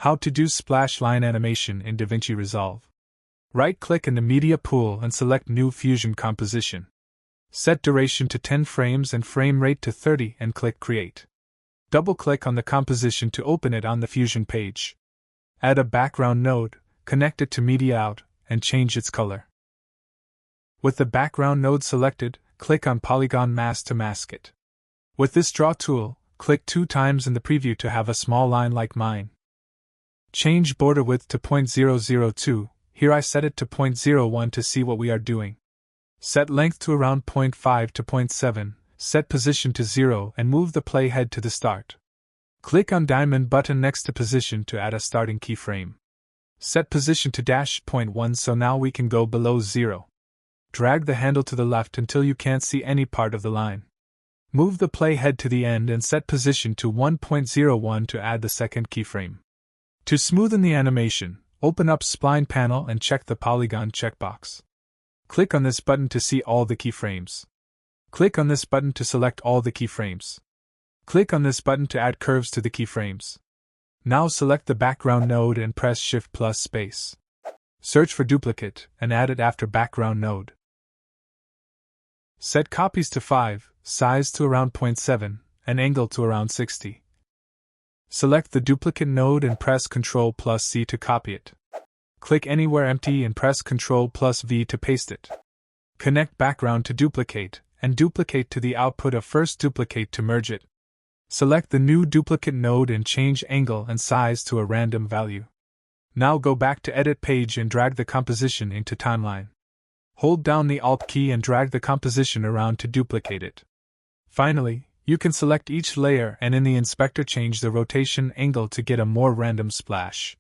How to do splash line animation in DaVinci Resolve. Right-click in the media pool and select New Fusion Composition. Set duration to 10 frames and frame rate to 30 and click Create. Double-click on the composition to open it on the Fusion page. Add a background node, connect it to Media Out, and change its color. With the background node selected, click on Polygon Mask to mask it. With this draw tool, click 2 times in the preview to have a small line like mine. Change border width to 0.002, here I set it to 0.01 to see what we are doing. Set length to around 0.5 to 0.7, set position to 0 and move the playhead to the start. Click on diamond button next to position to add a starting keyframe. Set position to -0.1 so now we can go below 0. Drag the handle to the left until you can't see any part of the line. Move the playhead to the end and set position to 1.01 to add the second keyframe. To smoothen the animation, open up Spline panel and check the polygon checkbox. Click on this button to see all the keyframes. Click on this button to select all the keyframes. Click on this button to add curves to the keyframes. Now select the background node and press Shift+Space. Search for duplicate and add it after background node. Set copies to 5, size to around 0.7, and angle to around 60. Select the duplicate node and press Ctrl+C to copy it. Click anywhere empty and press Ctrl+V to paste it. Connect background to duplicate, and duplicate to the output of first duplicate to merge it. Select the new duplicate node and change angle and size to a random value. Now go back to Edit page and drag the composition into Timeline. Hold down the Alt key and drag the composition around to duplicate it. Finally, you can select each layer and in the inspector change the rotation angle to get a more random splash.